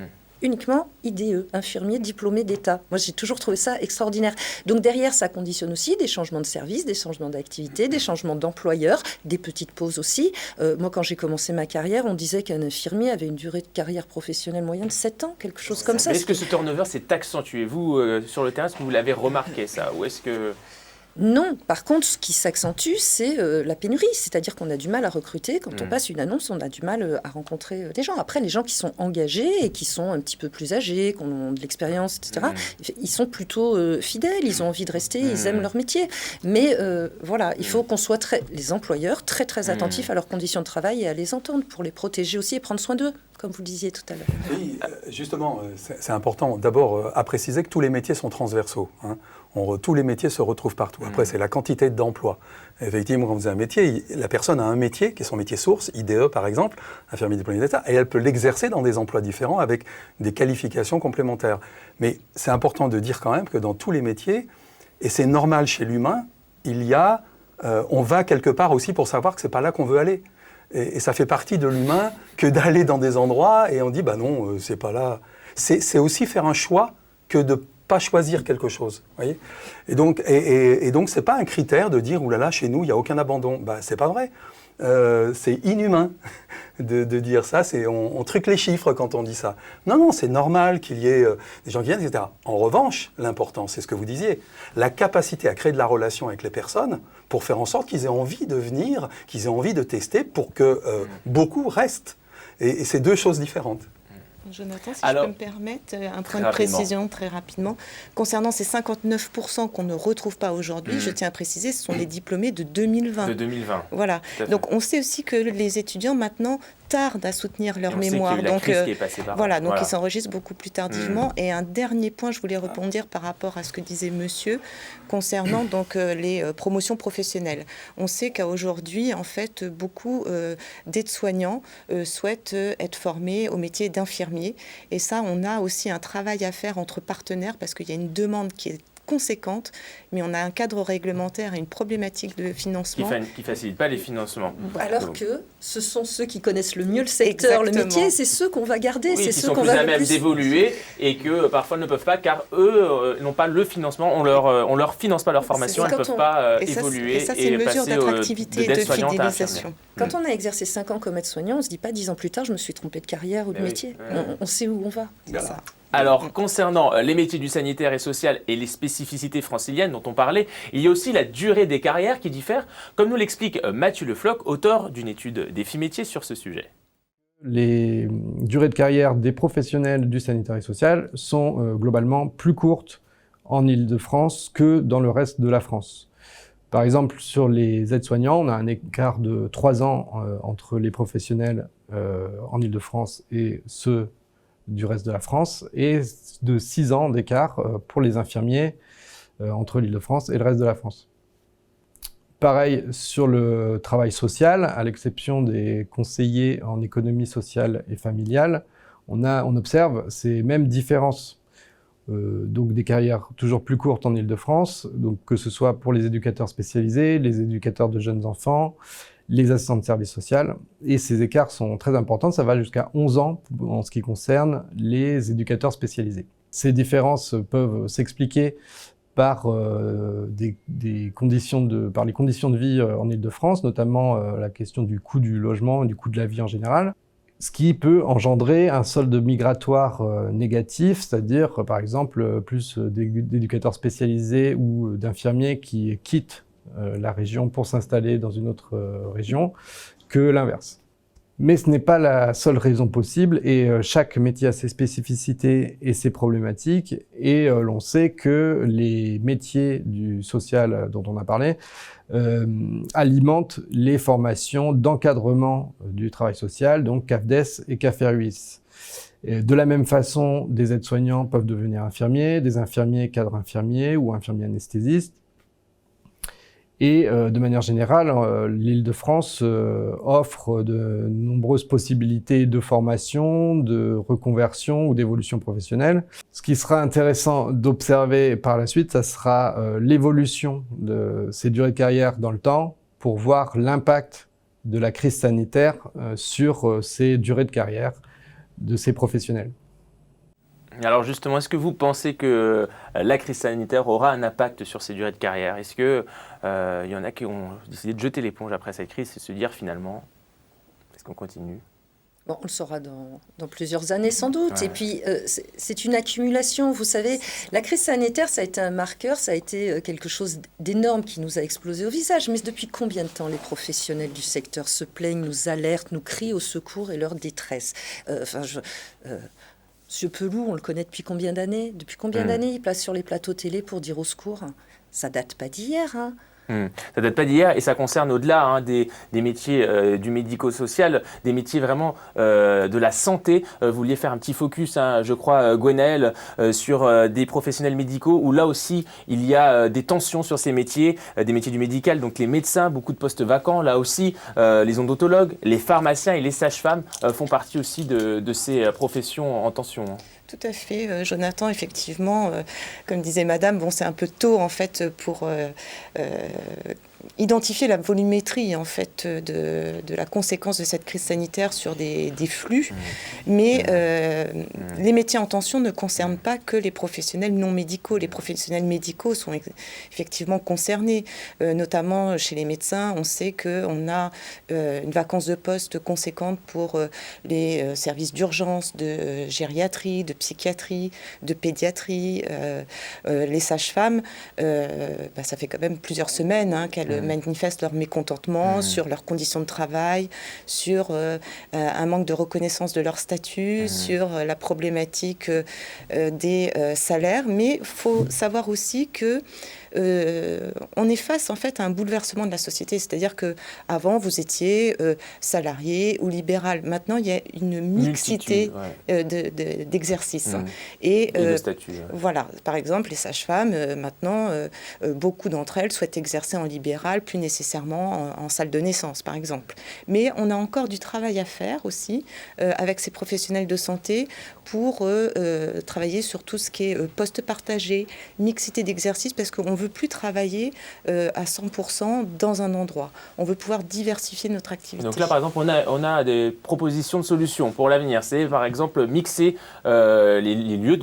uniquement IDE, infirmier diplômé d'État. Moi, j'ai toujours trouvé ça extraordinaire. Donc derrière, ça conditionne aussi des changements de service, des changements d'activité, des changements d'employeur, des petites pauses aussi. Moi, quand j'ai commencé ma carrière, on disait qu'un infirmier avait une durée de carrière professionnelle moyenne de 7 ans, quelque chose comme ça. Est-ce que ce turnover s'est accentué, vous, sur le terrain, est-ce que vous l'avez remarqué, ça? Ou est-ce que... Non, par contre, ce qui s'accentue, c'est la pénurie. C'est-à-dire qu'on a du mal à recruter. Quand on passe une annonce, on a du mal à rencontrer des gens. Après, les gens qui sont engagés et qui sont un petit peu plus âgés, qui ont de l'expérience, etc., ils sont plutôt fidèles, ils ont envie de rester, ils aiment leur métier. Mais voilà, il faut qu'on soit les employeurs très, très attentifs à leurs conditions de travail et à les entendre pour les protéger aussi et prendre soin d'eux, comme vous le disiez tout à l'heure. Oui, justement, c'est important d'abord à préciser que tous les métiers sont transversaux. Hein. Tous les métiers se retrouvent partout. Après, c'est la quantité d'emploi. Effectivement, quand vous avez un métier, la personne a un métier qui est son métier source, IDE par exemple, infirmier diplômé d'État, et elle peut l'exercer dans des emplois différents avec des qualifications complémentaires. Mais c'est important de dire quand même que dans tous les métiers, et c'est normal chez l'humain, on va quelque part aussi pour savoir que c'est pas là qu'on veut aller. Et ça fait partie de l'humain que d'aller dans des endroits et on dit bah non, c'est pas là. C'est aussi faire un choix que de pas choisir quelque chose, voyez. Et donc c'est pas un critère de dire oulala, chez nous il y a aucun abandon. Bah c'est pas vrai. C'est inhumain de dire ça. On truque les chiffres quand on dit ça. Non, c'est normal qu'il y ait des gens qui viennent, etc. En revanche, l'important, c'est ce que vous disiez, la capacité à créer de la relation avec les personnes pour faire en sorte qu'ils aient envie de venir, qu'ils aient envie de tester pour que beaucoup restent. Et c'est deux choses différentes. Jonathan, si je peux me permettre, un point de précision très rapidement. Concernant ces 59% qu'on ne retrouve pas aujourd'hui, je tiens à préciser, ce sont les diplômés de 2020. De 2020. Voilà. Donc on sait aussi que les étudiants maintenant tardent à soutenir leur mémoire. Donc voilà, donc ils s'enregistrent beaucoup plus tardivement. Et un dernier point, je voulais rebondir par rapport à ce que disait monsieur concernant donc les promotions professionnelles. On sait qu'aujourd'hui, en fait, beaucoup d'aides-soignants souhaitent être formés au métier d'infirmier. Et ça, on a aussi un travail à faire entre partenaires parce qu'il y a une demande qui est conséquente, mais on a un cadre réglementaire et une problématique de financement. Qui ne facilite pas les financements. Alors que ce sont ceux qui connaissent le mieux le secteur, le métier, c'est ceux qu'on va garder, oui, c'est ceux qu'on va le plus... qui sont plus à même d'évoluer et que parfois ne peuvent pas car eux n'ont pas le financement, on leur finance pas leur formation, elles ne peuvent pas évoluer. Et ça, c'est une mesure d'attractivité et de fidélisation. Quand on a exercé 5 ans comme aide-soignant, on ne se dit pas 10 ans plus tard, je me suis trompé de carrière ou de métier. On sait où on va. C'est ça. Alors, concernant les métiers du sanitaire et social et les spécificités franciliennes dont on parlait, il y a aussi la durée des carrières qui diffère, comme nous l'explique Mathieu Lefloc, auteur d'une étude Défi-Métiers sur ce sujet. Les durées de carrière des professionnels du sanitaire et social sont globalement plus courtes en Île-de-France que dans le reste de la France. Par exemple, sur les aides-soignants, on a un écart de 3 ans entre les professionnels en Île-de-France et ceux du reste de la France, et de 6 ans d'écart pour les infirmiers entre l'Île-de-France et le reste de la France. Pareil sur le travail social, à l'exception des conseillers en économie sociale et familiale, on observe ces mêmes différences. Donc des carrières toujours plus courtes en Île-de-France, donc que ce soit pour les éducateurs spécialisés, les éducateurs de jeunes enfants, les assistants de service social, et ces écarts sont très importants, ça va jusqu'à 11 ans en ce qui concerne les éducateurs spécialisés. Ces différences peuvent s'expliquer par les conditions de vie en Île-de-France, notamment la question du coût du logement et du coût de la vie en général, ce qui peut engendrer un solde migratoire négatif, c'est-à-dire par exemple plus d'éducateurs spécialisés ou d'infirmiers qui quittent la région pour s'installer dans une autre région que l'inverse. Mais ce n'est pas la seule raison possible et chaque métier a ses spécificités et ses problématiques et l'on sait que les métiers du social dont on a parlé alimentent les formations d'encadrement du travail social, donc CAFDES et CAFERUIS. De la même façon, des aides-soignants peuvent devenir infirmiers, des infirmiers cadres infirmiers ou infirmiers anesthésistes. Et de manière générale, l'Île-de-France offre de nombreuses possibilités de formation, de reconversion ou d'évolution professionnelle. Ce qui sera intéressant d'observer par la suite, ça sera l'évolution de ces durées de carrière dans le temps pour voir l'impact de la crise sanitaire sur ces durées de carrière de ces professionnels. Alors justement, est-ce que vous pensez que la crise sanitaire aura un impact sur ces durées de carrière? Est-ce qu'il y en a qui ont décidé de jeter l'éponge après cette crise et se dire finalement, est-ce qu'on continue? Bon, on le saura dans plusieurs années sans doute. Ouais. Et puis, c'est une accumulation. Vous savez, la crise sanitaire, ça a été un marqueur, ça a été quelque chose d'énorme qui nous a explosé au visage. Mais depuis combien de temps les professionnels du secteur se plaignent, nous alertent, nous crient au secours et leur détresse Monsieur Pelou, on le connaît depuis combien d'années ? Depuis combien d'années il place sur les plateaux télé pour dire au secours ? Ça date pas d'hier, hein. Ça date pas d'hier et ça concerne au-delà des métiers du médico-social, des métiers vraiment de la santé. Vous vouliez faire un petit focus, je crois, Gwenaëlle, sur des professionnels médicaux où là aussi il y a des tensions sur ces métiers, des métiers du médical, donc les médecins, beaucoup de postes vacants. Là aussi, les odontologues, les pharmaciens et les sages-femmes font partie aussi de ces professions en tension. Tout à fait, Jonathan, effectivement, comme disait Madame, bon, c'est un peu tôt en fait pour identifier la volumétrie en fait de la conséquence de cette crise sanitaire sur des flux, mais les métiers en tension ne concernent pas que les professionnels non médicaux. Les professionnels médicaux sont effectivement concernés, notamment chez les médecins. On sait qu'on a une vacance de poste conséquente pour les services d'urgence, de gériatrie, de psychiatrie, de pédiatrie, les sages-femmes. Ça fait quand même plusieurs semaines qu'elles manifestent leur mécontentement sur leurs conditions de travail, sur un manque de reconnaissance de leur statut, sur la problématique des salaires. Mais il faut savoir aussi que on est face en fait à un bouleversement de la société, c'est-à-dire que avant vous étiez salarié ou libéral. Maintenant il y a une mixité d'exercices et de statuts. Voilà, par exemple les sages-femmes maintenant beaucoup d'entre elles souhaitent exercer en libéral, plus nécessairement en salle de naissance par exemple. Mais on a encore du travail à faire aussi avec ces professionnels de santé pour travailler sur tout ce qui est poste partagé, mixité d'exercices, parce qu'on ne veut plus travailler à 100% dans un endroit. On veut pouvoir diversifier notre activité. Donc là, par exemple, on a des propositions de solutions pour l'avenir. C'est, par exemple, mixer les lieux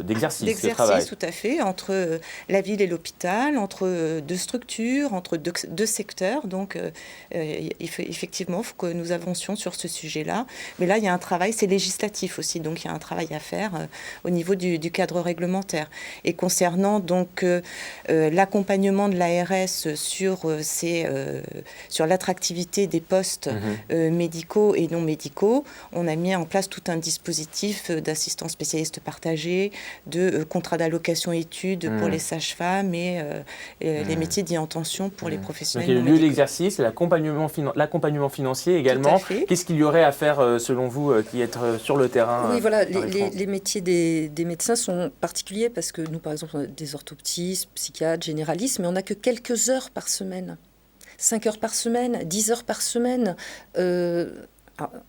d'exercice, de travail. Tout à fait, entre la ville et l'hôpital, entre deux structures, entre deux secteurs. Donc, effectivement, il faut que nous avancions sur ce sujet-là. Mais là, il y a un travail, c'est législatif aussi. Donc, il y a un travail à faire au niveau du cadre réglementaire. Et concernant donc l'accompagnement de l'ARS sur l'attractivité des postes médicaux et non médicaux, on a mis en place tout un dispositif d'assistants spécialistes partagés, de contrats d'allocation études pour les sages-femmes et les métiers dits en tension pour les professionnels non médicaux. Le lieu d'exercice, l'accompagnement financier également. Qu'est-ce qu'il y aurait à faire selon vous qui est sur le terrain? Oui, voilà, les métiers des médecins sont particuliers parce que nous, par exemple, on a des orthoptistes, psychiatres, généralistes, mais on n'a que quelques heures par semaine. 5 heures par semaine, 10 heures par semaine.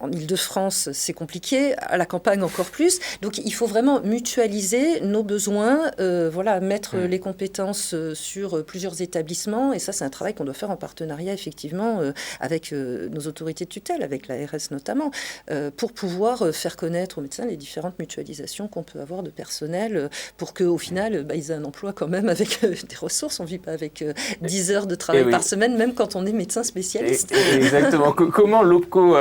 En Île-de-France, c'est compliqué, à la campagne encore plus. Donc, il faut vraiment mutualiser nos besoins, mettre les compétences sur plusieurs établissements. Et ça, c'est un travail qu'on doit faire en partenariat, effectivement, avec nos autorités de tutelle, avec l'ARS notamment, pour pouvoir faire connaître aux médecins les différentes mutualisations qu'on peut avoir de personnel, pour qu'au final, ils aient un emploi quand même avec des ressources. On ne vit pas avec 10 heures de travail par semaine, même quand on est médecin spécialiste. Exactement. Comment l'OPCO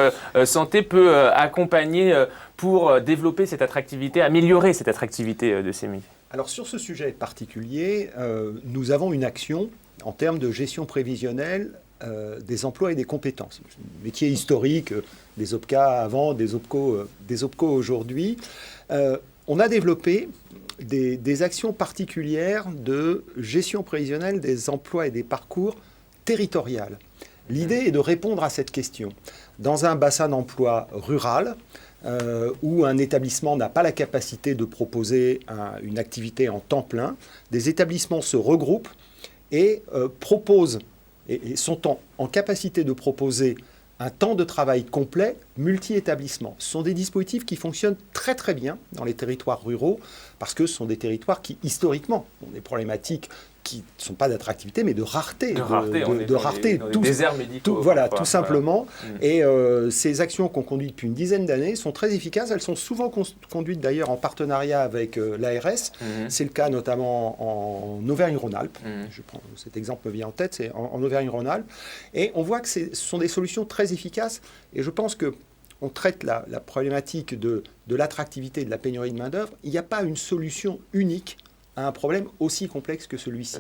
Santé peut accompagner pour développer cette attractivité, améliorer cette attractivité de ces métiers? Alors sur ce sujet particulier, nous avons une action en termes de gestion prévisionnelle des emplois et des compétences. Métier historique, des OPCA avant, des OPCO aujourd'hui. On a développé des actions particulières de gestion prévisionnelle des emplois et des parcours territoriales. L'idée est de répondre à cette question. Dans un bassin d'emploi rural, où un établissement n'a pas la capacité de proposer une activité en temps plein, des établissements se regroupent et proposent, et sont en capacité de proposer un temps de travail complet multi-établissements. Ce sont des dispositifs qui fonctionnent très très bien dans les territoires ruraux, parce que ce sont des territoires qui, historiquement, ont des problématiques qui ne sont pas d'attractivité, mais de rareté. De rareté. Dans les déserts médicaux. Tout simplement. Et ces actions qu'on conduit depuis une dizaine d'années sont très efficaces. Elles sont souvent conduites d'ailleurs en partenariat avec l'ARS. C'est le cas notamment en Auvergne-Rhône-Alpes. Je prends cet exemple me vient en tête, c'est en Auvergne-Rhône-Alpes. Et on voit que ce sont des solutions très efficaces. Et je pense que on traite la problématique de l'attractivité et de la pénurie de main-d'œuvre, il n'y a pas une solution unique à un problème aussi complexe que celui-ci.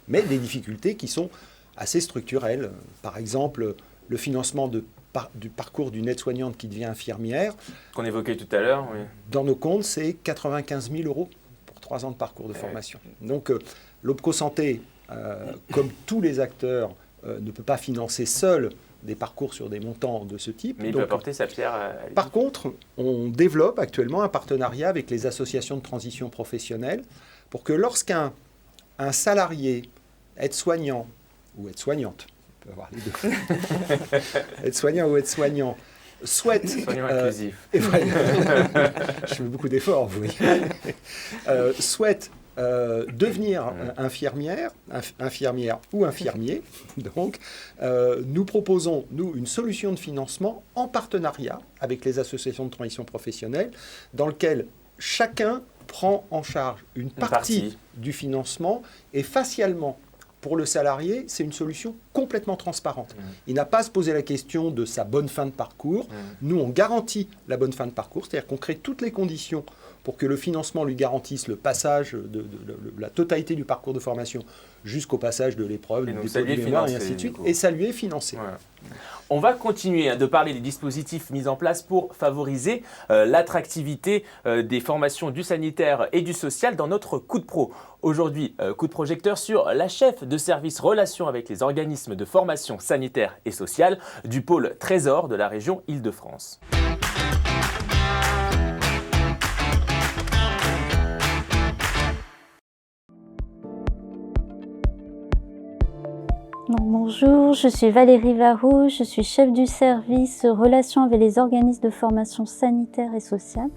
Mais des difficultés qui sont assez structurelles. Par exemple, le financement du parcours d'une aide-soignante qui devient infirmière. Qu'on évoquait tout à l'heure, oui. Dans nos comptes, c'est 95 000 € pour 3 ans de parcours de formation. Donc, l'Opco Santé, comme tous les acteurs, ne peut pas financer seul des parcours sur des montants de ce type. Mais il peut apporter sa pierre à l'édifice. Par contre, on développe actuellement un partenariat avec les associations de transition professionnelle pour que lorsqu'un salarié, aide-soignant ou aide-soignante, on peut avoir les deux, aide-soignant ou aide-soignant, souhaite... Soignant inclusif. Je fais beaucoup d'efforts, vous voyez. Souhaite devenir infirmière ou infirmier. Donc, nous proposons, une solution de financement en partenariat avec les associations de transition professionnelle dans lequel chacun prend en charge une partie du financement et facialement, pour le salarié, c'est une solution complètement transparente. Il n'a pas à se poser la question de sa bonne fin de parcours. Nous, on garantit la bonne fin de parcours, c'est-à-dire qu'on crée toutes les conditions pour que le financement lui garantisse le passage de la totalité du parcours de formation jusqu'au passage de l'épreuve, du dépôt de mémoire, et ainsi de suite, et ça lui est financé. Voilà. On va continuer de parler des dispositifs mis en place pour favoriser l'attractivité des formations du sanitaire et du social dans notre coup de pro. Aujourd'hui, coup de projecteur sur la chef de service relations avec les organismes de formation sanitaire et sociale du pôle Trésor de la région Île-de-France. Bonjour, je suis Valérie Varro, je suis chef du service relations avec les organismes de formation sanitaire et sociale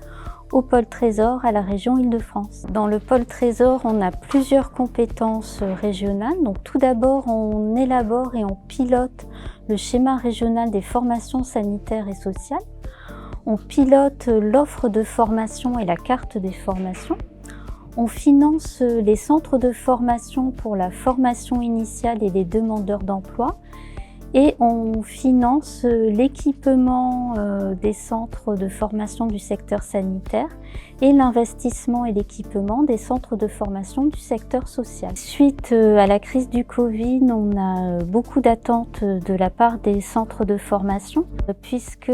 au pôle Trésor à la région Île-de-France. Dans le pôle Trésor, on a plusieurs compétences régionales. Donc, tout d'abord, on élabore et on pilote le schéma régional des formations sanitaires et sociales. On pilote l'offre de formation et la carte des formations. On finance les centres de formation pour la formation initiale et les demandeurs d'emploi. Et on finance l'équipement des centres de formation du secteur sanitaire et l'investissement et l'équipement des centres de formation du secteur social. Suite à la crise du Covid, on a beaucoup d'attentes de la part des centres de formation puisque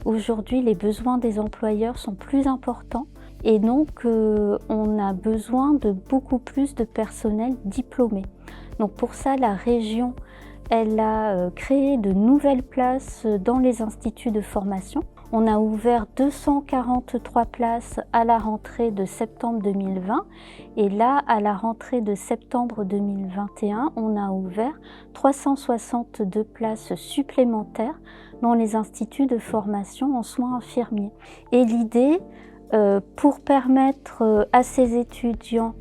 aujourd'hui les besoins des employeurs sont plus importants. Et donc, on a besoin de beaucoup plus de personnel diplômé. Donc pour ça, la région, elle a créé de nouvelles places dans les instituts de formation. On a ouvert 243 places à la rentrée de septembre 2020. Et là, à la rentrée de septembre 2021, on a ouvert 362 places supplémentaires dans les instituts de formation en soins infirmiers. Et l'idée, pour permettre à ces étudiants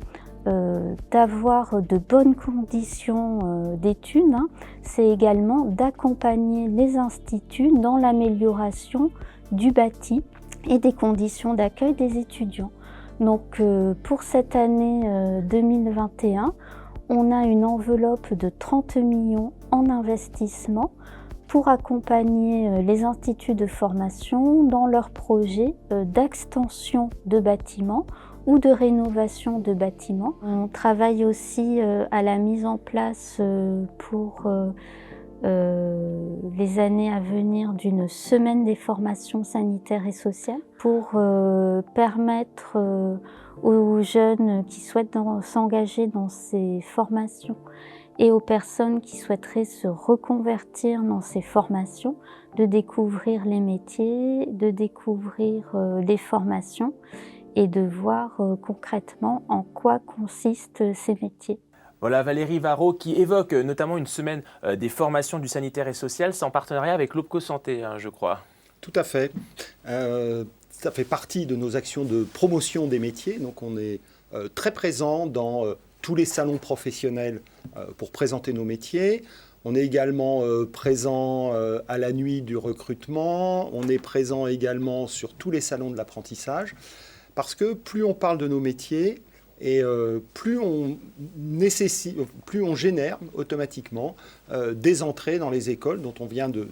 d'avoir de bonnes conditions d'études, c'est également d'accompagner les instituts dans l'amélioration du bâti et des conditions d'accueil des étudiants. Donc pour cette année 2021, on a une enveloppe de 30 millions en investissement pour accompagner les instituts de formation dans leurs projets d'extension de bâtiments ou de rénovation de bâtiments. On travaille aussi à la mise en place pour les années à venir d'une semaine des formations sanitaires et sociales pour permettre aux jeunes qui souhaitent s'engager dans ces formations et aux personnes qui souhaiteraient se reconvertir dans ces formations, de découvrir les métiers, de découvrir les formations et de voir concrètement en quoi consistent ces métiers. Voilà Valérie Varro qui évoque notamment une semaine des formations du sanitaire et social, c'est en partenariat avec l'Opco Santé, je crois. Tout à fait. Ça fait partie de nos actions de promotion des métiers, donc on est très présent dans tous les salons professionnels pour présenter nos métiers. On est également présent à la nuit du recrutement. On est présent également sur tous les salons de l'apprentissage. Parce que plus on parle de nos métiers, et plus on génère automatiquement des entrées dans les écoles dont on vient de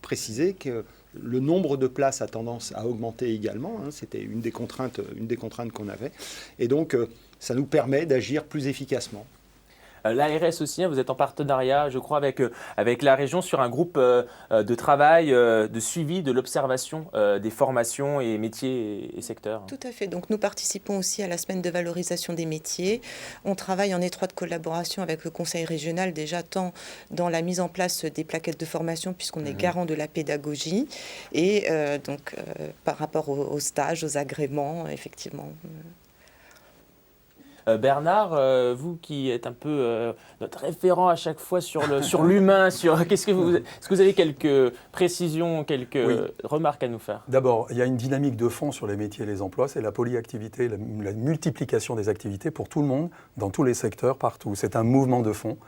préciser Le nombre de places a tendance à augmenter également. C'était une des contraintes qu'on avait. Et donc, ça nous permet d'agir plus efficacement. L'ARS aussi, vous êtes en partenariat, je crois, avec la région sur un groupe de travail, de suivi de l'observation des formations et métiers et secteurs. Tout à fait. Donc nous participons aussi à la semaine de valorisation des métiers. On travaille en étroite collaboration avec le conseil régional, déjà tant dans la mise en place des plaquettes de formation, puisqu'on est garant de la pédagogie, et donc par rapport aux stages, aux agréments, effectivement. Bernard, vous qui êtes un peu notre référent à chaque fois sur l'humain, est-ce que vous avez quelques précisions, quelques remarques à nous faire? D'abord, il y a une dynamique de fond sur les métiers et les emplois, c'est la polyactivité, la multiplication des activités pour tout le monde, dans tous les secteurs, partout. C'est un mouvement de fond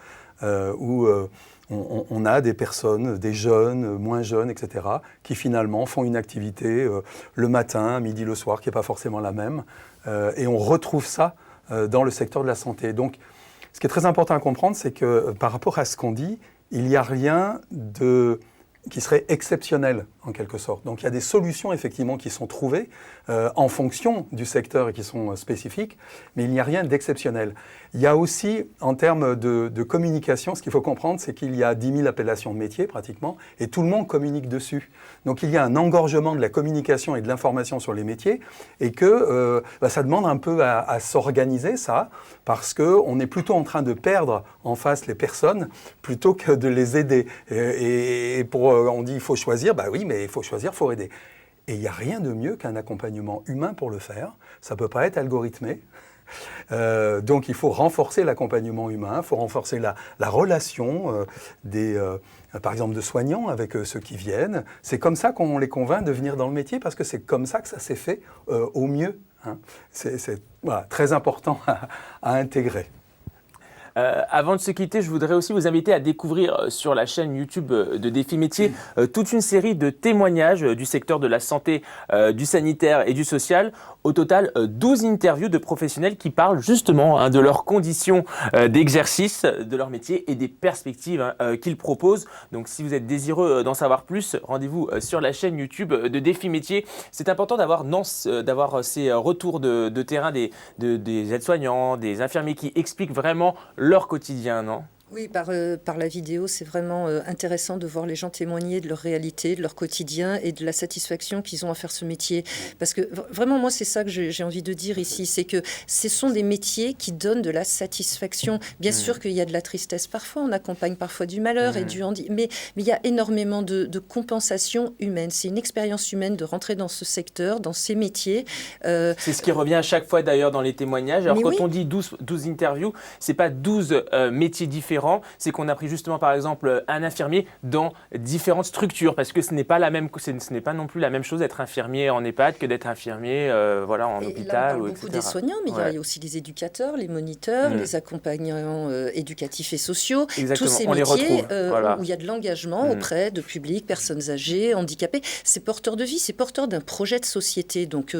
où on a des personnes, des jeunes, moins jeunes, etc., qui finalement font une activité le matin, à midi, le soir, qui n'est pas forcément la même. Et on retrouve ça dans le secteur de la santé. Donc, ce qui est très important à comprendre, c'est que par rapport à ce qu'on dit, il n'y a rien qui serait exceptionnel, en quelque sorte. Donc, il y a des solutions, effectivement, qui sont trouvées en fonction du secteur et qui sont spécifiques, mais il n'y a rien d'exceptionnel. Il y a aussi, en termes de communication, ce qu'il faut comprendre, c'est qu'il y a 10 000 appellations de métiers, pratiquement, et tout le monde communique dessus. Donc, il y a un engorgement de la communication et de l'information sur les métiers, et que ça demande un peu à s'organiser, ça, parce qu'on est plutôt en train de perdre en face les personnes, plutôt que de les aider. Et on dit, il faut choisir, oui, mais il faut choisir, il faut aider. Et il n'y a rien de mieux qu'un accompagnement humain pour le faire. Ça ne peut pas être algorithmé. Donc il faut renforcer l'accompagnement humain, il faut renforcer la relation par exemple de soignants avec ceux qui viennent. C'est comme ça qu'on les convainc de venir dans le métier, parce que c'est comme ça que ça s'est fait au mieux. C'est très important à intégrer. Avant de se quitter, je voudrais aussi vous inviter à découvrir sur la chaîne YouTube de Défi Métier toute une série de témoignages du secteur de la santé, du sanitaire et du social. Au total, 12 interviews de professionnels qui parlent justement de leurs conditions d'exercice, de leur métier et des perspectives qu'ils proposent. Donc si vous êtes désireux d'en savoir plus, rendez-vous sur la chaîne YouTube de Défi Métier. C'est important d'avoir ces retours de terrain des aides-soignants, des infirmiers qui expliquent vraiment leur quotidien, non ? Oui, par la vidéo, c'est vraiment intéressant de voir les gens témoigner de leur réalité, de leur quotidien et de la satisfaction qu'ils ont à faire ce métier. Parce que vraiment, moi, c'est ça que j'ai envie de dire ici, c'est que ce sont des métiers qui donnent de la satisfaction. Bien sûr qu'il y a de la tristesse parfois, on accompagne parfois du malheur et du handicap, mais il y a énormément de compensation humaine. C'est une expérience humaine de rentrer dans ce secteur, dans ces métiers. C'est ce qui revient à chaque fois d'ailleurs dans les témoignages. Alors quand on dit 12 interviews, c'est pas 12 métiers différents. C'est qu'on a pris justement par exemple un infirmier dans différentes structures, parce que ce n'est pas non plus la même chose d'être infirmier en EHPAD que d'être infirmier en hôpital. Là, on parle beaucoup des soignants, mais il y a aussi les éducateurs, les moniteurs, les accompagnants éducatifs et sociaux. Exactement. Tous ces métiers où il y a de l'engagement auprès de publics, personnes âgées, handicapées. C'est porteur de vie, c'est porteur d'un projet de société. Donc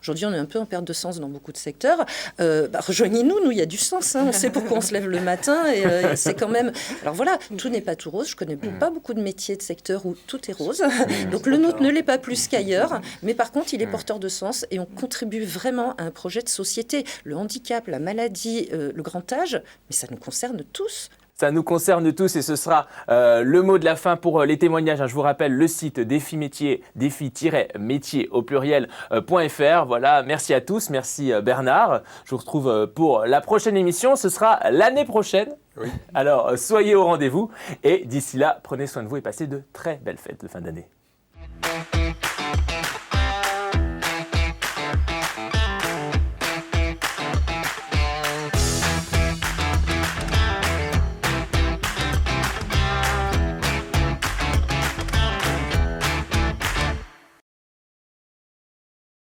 aujourd'hui on est un peu en perte de sens dans beaucoup de secteurs. Rejoignez-nous, nous il y a du sens. On sait pourquoi on se lève le matin et c'est quand même... Alors voilà, tout n'est pas tout rose. Je connais pas beaucoup de métiers, de secteurs où tout est rose. Donc le nôtre ne l'est pas plus qu'ailleurs. Mais par contre, il est porteur de sens et on contribue vraiment à un projet de société. Le handicap, la maladie, le grand âge, mais ça nous concerne tous. Ça nous concerne tous et ce sera le mot de la fin pour les témoignages. Je vous rappelle le site Défi Métier, défi-métier au pluriel.fr. Voilà, merci à tous, merci Bernard. Je vous retrouve pour la prochaine émission, ce sera l'année prochaine. Oui. Alors soyez au rendez-vous et d'ici là, prenez soin de vous et passez de très belles fêtes de fin d'année.